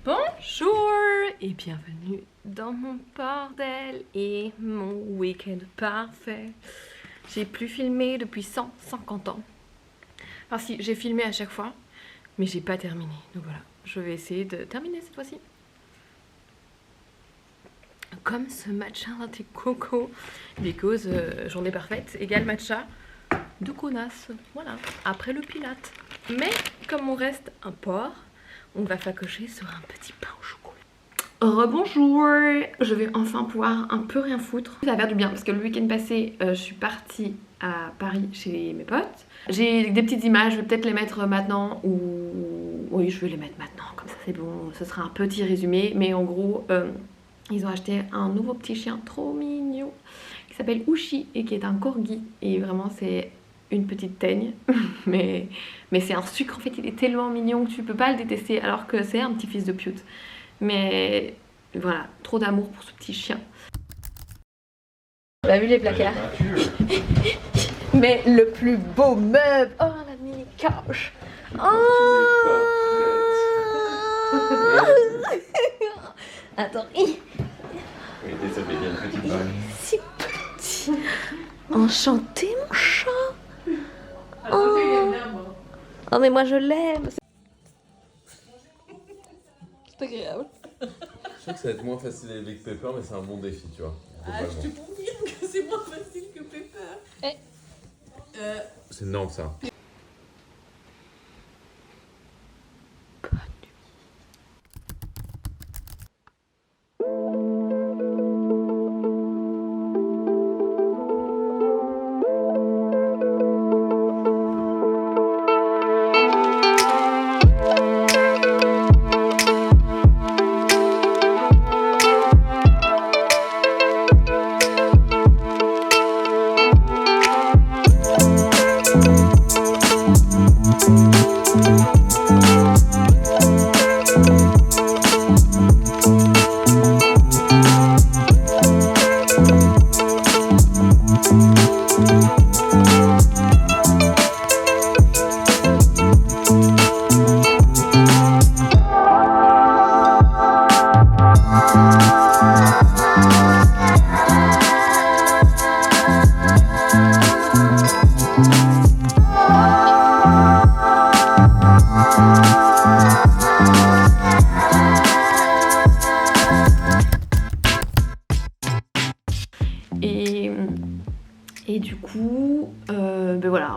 Bonjour et bienvenue dans mon bordel et mon week-end parfait. J'ai plus filmé depuis 150 ans. Enfin si, j'ai filmé à chaque fois, mais j'ai pas terminé. Donc voilà, je vais essayer de terminer cette fois-ci. Comme ce matcha latte coco, because journée parfaite égale matcha de connasse. Voilà, après le pilate. Mais comme on reste un porc, on va facocher sur un petit pain au chocolat. Rebonjour, je vais enfin pouvoir un peu rien foutre. Ça va faire du bien parce que le week-end passé, je suis partie à Paris chez mes potes. J'ai des petites images, je vais peut-être les mettre maintenant ou... Oui, je vais les mettre maintenant, comme ça c'est bon. Ce sera un petit résumé, mais en gros, ils ont acheté un nouveau petit chien trop mignon qui s'appelle Ushi et qui est un corgi. Et vraiment, c'est une petite teigne, mais c'est un sucre en fait, il est tellement mignon que tu peux pas le détester alors que c'est un petit fils de pute. Mais voilà, trop d'amour pour ce petit chien. T'as vu les placards? Mais le plus beau meuble. Oh la mini couch. Oh attends. Oui, désolé, il y a une petite balle. Si petit. Enchanté mon chat. Oh mais moi je l'aime. C'est agréable. Je sais que ça va être moins facile à élever que Pepper, mais c'est un bon défi, tu vois. Je te confirme que c'est moins facile que Pepper. C'est énorme ça. Et du coup, ben voilà,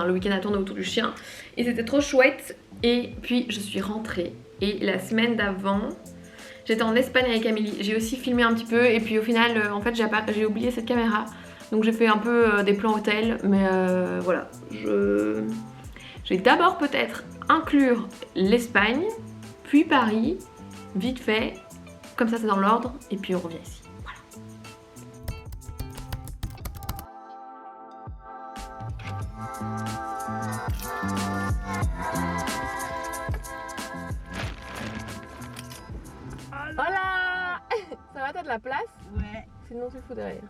le week-end a tourné autour du chien et c'était trop chouette. Et puis je suis rentrée et la semaine d'avant, j'étais en Espagne avec Amélie. J'ai aussi filmé un petit peu et puis au final, en fait, j'ai oublié cette caméra. Donc j'ai fait un peu des plans hôtel, mais voilà. Je vais d'abord peut-être inclure l'Espagne, puis Paris, vite fait, comme ça c'est dans l'ordre, et puis on revient ici. Voilà. Ça va, t'as de la place? Ouais. Sinon tu le fous derrière.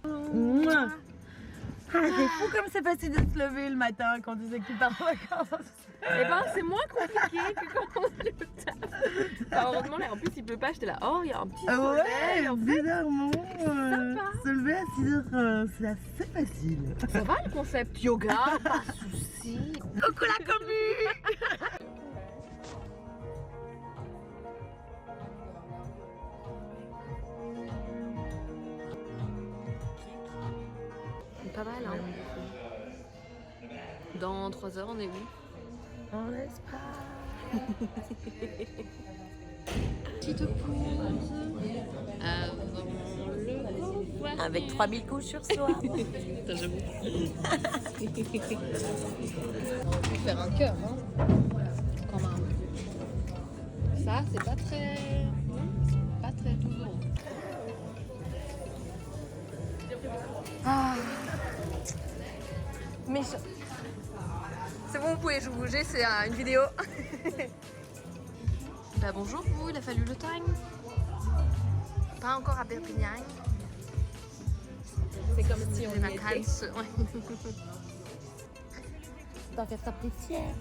Mouah. Ah, c'est fou comme c'est facile de se lever le matin quand tu sais que tu pars en vacances. Eh ben c'est moins compliqué que quand on le taf. Enfin, heureusement là en plus il pleut pas, j'étais là, oh il y a un petit soleil Ouais, en fait. bizarrement, se lever à 6h, c'est assez facile. Ça va le concept yoga, pas de soucis. Coucou la commu. Pas mal hein. Dans 3 heures on est où? En Espagne. Petite pause avant le voile. Avec 3000 couches sur soi. Putain, j'avoue. On peut faire un cœur, hein. Quand même. Ça, c'est pas très toujours. Ah. Mais c'est bon, vous pouvez bouger, c'est une vidéo. Bah bonjour vous, il a fallu le time. Pas encore à Perpignan. C'est comme si on y était. vacances. Ouais. T'as fait ta petite fière.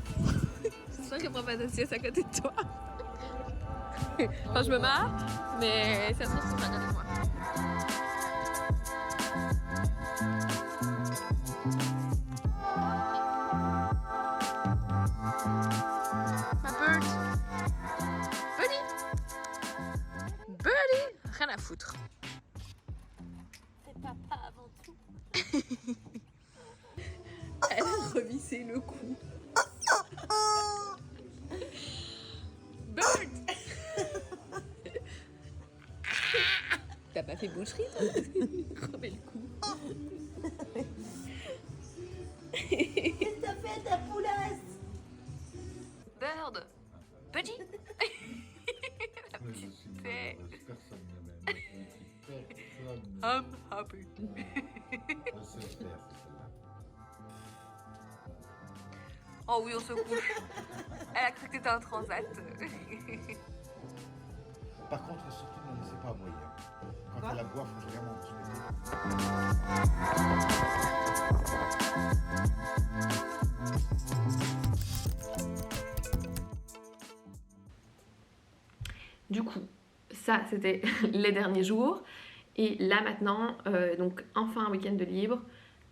C'est sûr que papa s'assied à côté de toi. Enfin, je me marre, mais ça se trouve, c'est pas à côté de moi. Ma bird. Buddy. Birdie. Rien à foutre. C'est papa avant tout. Elle a revissé le cou. Bird. T'as pas fait boucherie, toi? Remets le cou. Qu'est-ce que t'as fait ta poulasse? Bird. Buddy. La Je petite suis tête. malheureuse, personne ne m'aime. Personne. I'm happy. Ah, c'est la terre, c'est celle-là. Oh oui, on se couche. Elle a cru que t'étais un transat. Par contre, surtout ne laissez pas aboyer. Quand elle aboie, il faut vraiment respecter. Du coup, ça c'était les derniers jours. Et là maintenant, donc enfin un week-end de libre.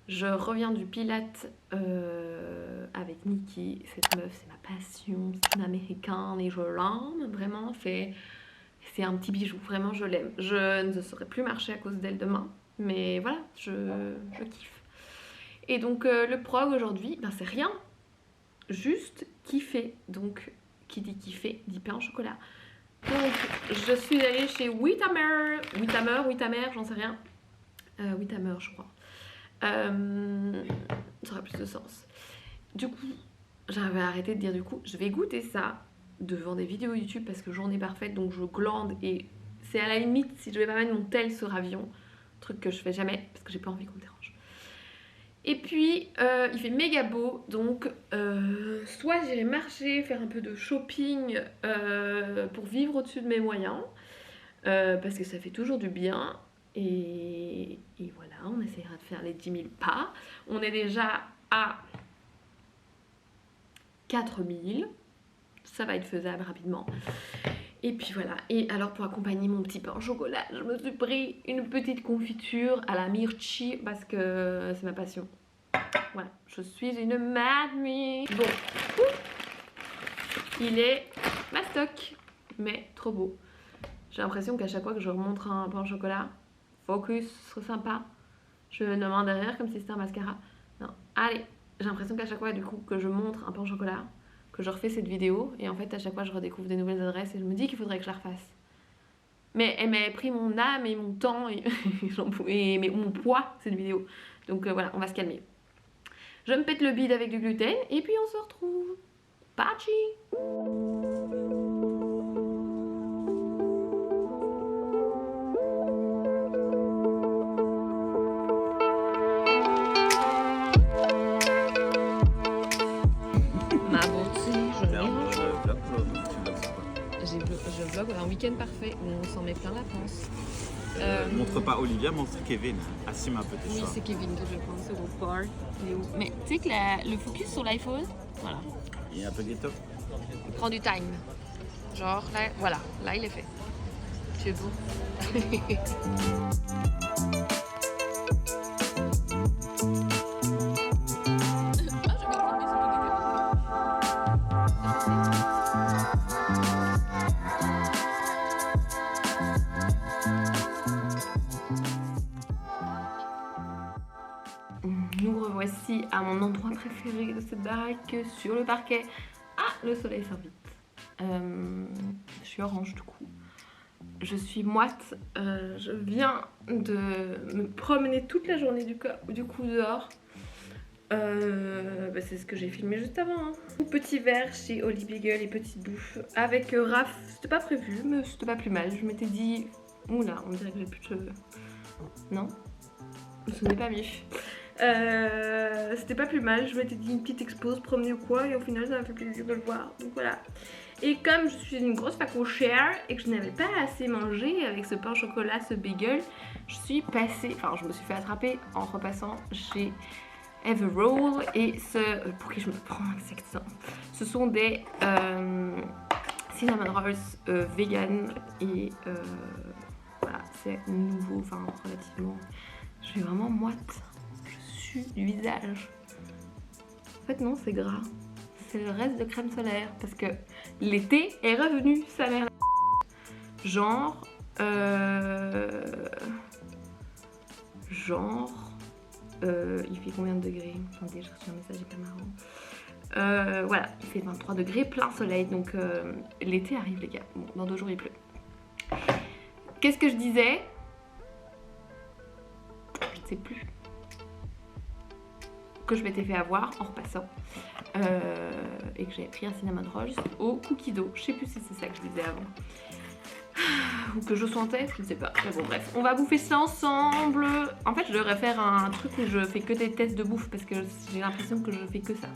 Je reviens du Pilates avec Nikki. Cette meuf, c'est ma passion. C'est une américaine et je l'aime. Vraiment, c'est un petit bijou. Vraiment, je l'aime. Je ne saurais plus marcher à cause d'elle demain. Mais voilà, je kiffe. Et donc, le prog aujourd'hui, ben, c'est rien. Juste kiffer. Donc, qui dit kiffer, dit pain au chocolat. Donc, je suis allée chez Whittamer, j'en sais rien. Whittamer, je crois. Ça aura plus de sens. Du coup, j'avais arrêté de dire du coup, je vais goûter ça devant des vidéos YouTube parce que journée parfaite, donc je glande et c'est à la limite si je vais pas mettre mon tel sur avion, truc que je fais jamais parce que j'ai pas envie qu'on me dérange. Et puis, il fait méga beau, donc soit j'irai marcher, faire un peu de shopping pour vivre au-dessus de mes moyens, parce que ça fait toujours du bien. Et voilà, on essaiera de faire les 10 000 pas. On est déjà à 4 000. Ça va être faisable rapidement. Et puis voilà. Et alors pour accompagner mon petit pain au chocolat, je me suis pris une petite confiture à la myrtille parce que c'est ma passion. Voilà, je suis une mamie. Bon, il est mastoc, mais trop beau. J'ai l'impression qu'à chaque fois que je remonte un pain au chocolat, focus, ce serait sympa. Je me demande derrière comme si c'était un mascara. Non, allez, j'ai l'impression qu'à chaque fois du coup que je montre un pain au chocolat, que je refais cette vidéo, et en fait à chaque fois je redécouvre des nouvelles adresses et je me dis qu'il faudrait que je la refasse. Mais elle m'a pris mon âme et mon temps et mon poids cette vidéo. Donc voilà, on va se calmer. Je me pète le bide avec du gluten et puis on se retrouve. Pachi! Ma beauté, je vlog un week-end parfait où on s'en met plein la panse. Montre pas Olivia, montre Kevin. Assume un peu tes Oui, choix. c'est Kevin que je pense, au bar. Mais tu sais que le focus sur l'iPhone, voilà, Il y a un peu ghetto. il prend du time. Genre, là, voilà, là il est fait. C'est beau. Nous revoici à mon endroit préféré de cette baraque, sur le parquet. Ah, le soleil s'invite. Je suis orange du coup. Je suis moite. Je viens de me promener toute la journée du coup dehors. C'est ce que j'ai filmé juste avant. Hein. Petit verre chez Holy Bagel et petite bouffe avec Raph. C'était pas prévu, mais c'était pas plus mal. Je m'étais dit, oula, on dirait que j'ai plus de cheveux. Non, ce n'est pas mif. C'était pas plus mal, je m'étais dit une petite expo, se promener ou quoi, et au final ça m'a fait plaisir de le voir, donc voilà. Et comme je suis une grosse facochère et que je n'avais pas assez mangé avec ce pain au chocolat, ce bagel, je suis passée, enfin je me suis fait attraper en repassant chez Everroll et pour qui je me prends un accent, ce sont des cinnamon rolls vegan et voilà, c'est nouveau, enfin relativement, je suis vraiment moite, je sue du visage. En fait non, c'est gras, c'est le reste de crème solaire parce que l'été est revenu, sa mère. Genre il fait combien de degrés? Attendez, j'ai reçu un message hyper marrant. Voilà, il fait 23 degrés, plein soleil, donc l'été arrive les gars. Bon, dans 2 jours il pleut. Qu'est-ce que je disais? Je ne sais plus. Que je m'étais fait avoir en repassant et que j'avais pris un cinnamon roll au cookie dough. Je sais plus si c'est ça que je disais avant. Ou que je sentais, je ne sais pas. Mais bon bref, on va bouffer ça ensemble. En fait je devrais faire un truc où je fais que des tests de bouffe parce que j'ai l'impression que je fais que ça.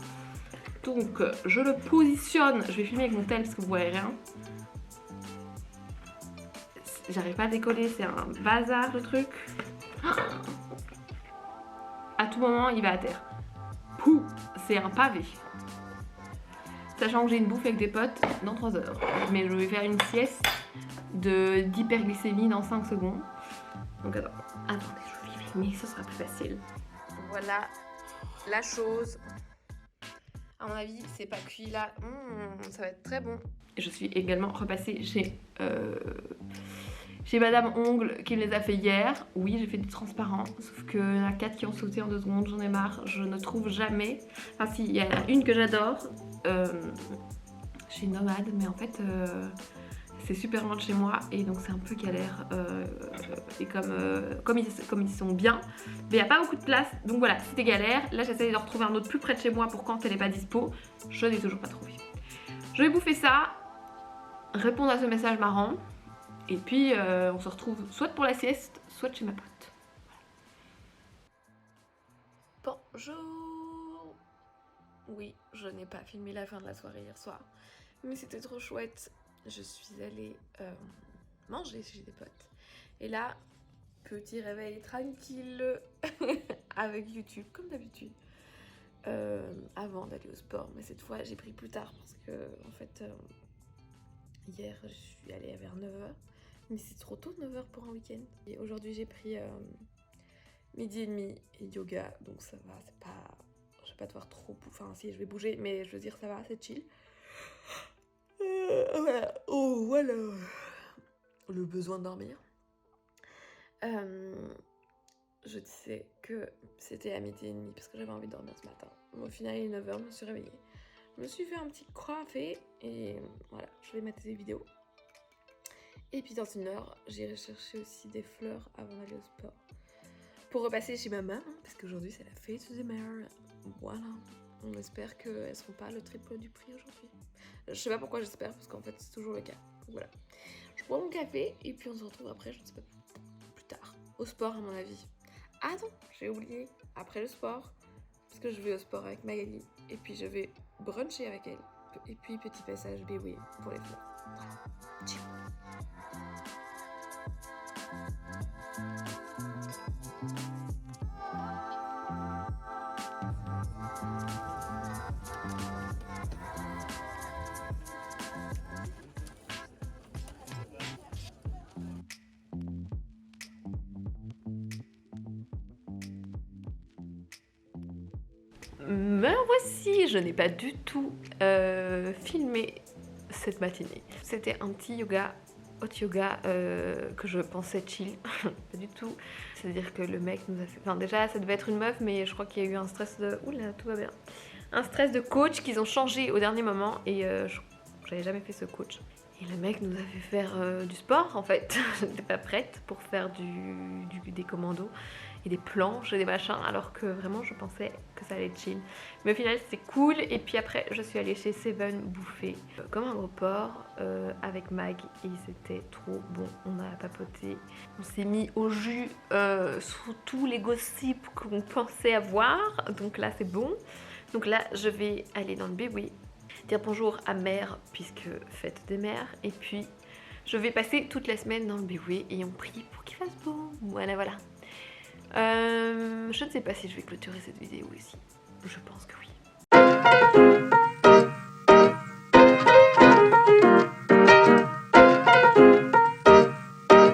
Donc je le positionne, je vais filmer avec mon tel parce que vous voyez rien. J'arrive pas à décoller, c'est un bazar le truc. À tout moment il va à terre. Pouh, c'est un pavé. Sachant que j'ai une bouffe avec des potes dans 3 heures. Mais je vais faire une sieste d'hyperglycémie dans 5 secondes. Donc attendez, je vais filmer, ce sera plus facile. Voilà la chose. À mon avis, c'est pas cuit là. Ça va être très bon. Je suis également repassée chez Madame Ongle qui me les a fait hier. Oui, j'ai fait du transparent, sauf que y en a 4 qui ont sauté en 2 secondes, j'en ai marre. Je ne trouve jamais. Enfin si, il y a une que j'adore chez Nomade, mais en fait c'est super loin de chez moi et donc c'est un peu galère. Et comme ils sont bien, mais il n'y a pas beaucoup de place, donc voilà, c'était galère. Là j'essaie de retrouver un autre plus près de chez moi pour quand elle n'est pas dispo. Je n'ai toujours pas trouvé. Je vais bouffer ça, répondre à ce message marrant. Et puis on se retrouve soit pour la sieste, soit chez ma pote. Bonjour. Oui, je n'ai pas filmé la fin de la soirée hier soir, mais c'était trop chouette. Je suis allée manger chez des potes. Et là, petit réveil tranquille avec YouTube, comme d'habitude. Avant d'aller au sport, mais cette fois j'ai pris plus tard parce que en fait hier je suis allée vers 9h. Mais c'est trop tôt 9h pour un week-end. Et aujourd'hui j'ai pris midi et demi et yoga, donc ça va, c'est pas... Je vais pas devoir trop... Enfin si, je vais bouger, mais je veux dire ça va, c'est chill. Voilà. Oh voilà. Le besoin de dormir. Je disais que c'était à midi et demi parce que j'avais envie de dormir ce matin. Au final il est 9h, je me suis réveillée. Je me suis fait un petit café et voilà, je vais mettre des vidéos. Et puis dans 1 heure, j'irai chercher aussi des fleurs avant d'aller au sport. Pour repasser chez ma maman, parce qu'aujourd'hui c'est la fête des mères. Voilà. On espère qu'elles ne seront pas le triple du prix aujourd'hui. Je sais pas pourquoi j'espère, parce qu'en fait c'est toujours le cas. Donc voilà. Je prends mon café et puis on se retrouve après, je ne sais pas, plus tard. Au sport à mon avis. Ah non, j'ai oublié. Après le sport, parce que je vais au sport avec Magali. Et puis je vais bruncher avec elle. Et puis petit passage BW pour les fleurs. Voilà. Ciao. Me voici, je n'ai pas du tout filmé cette matinée. C'était un petit yoga, hot yoga que je pensais chill, pas du tout. C'est-à-dire que le mec nous a fait... Enfin déjà ça devait être une meuf, mais je crois qu'il y a eu un stress de... Oula, tout va bien. Un stress de coach qu'ils ont changé au dernier moment et j'avais jamais fait ce coach. Et le mec nous a fait faire du sport en fait. Je n'étais pas prête pour faire des commandos et des planches et des machins, alors que vraiment je pensais que ça allait être chill. Mais au final c'était cool. Et puis après je suis allée chez Seven bouffer comme un gros porc avec Mag et c'était trop bon. On a papoté, on s'est mis au jus sous tous les gossips qu'on pensait avoir, donc là c'est bon. Donc là je vais aller dans le BW, dire bonjour à mère puisque fête des mères, et puis Je vais passer toute la semaine dans le BW et on prie pour qu'il fasse beau. Voilà, voilà. Je ne sais pas si je vais clôturer cette vidéo ici. Je pense que oui.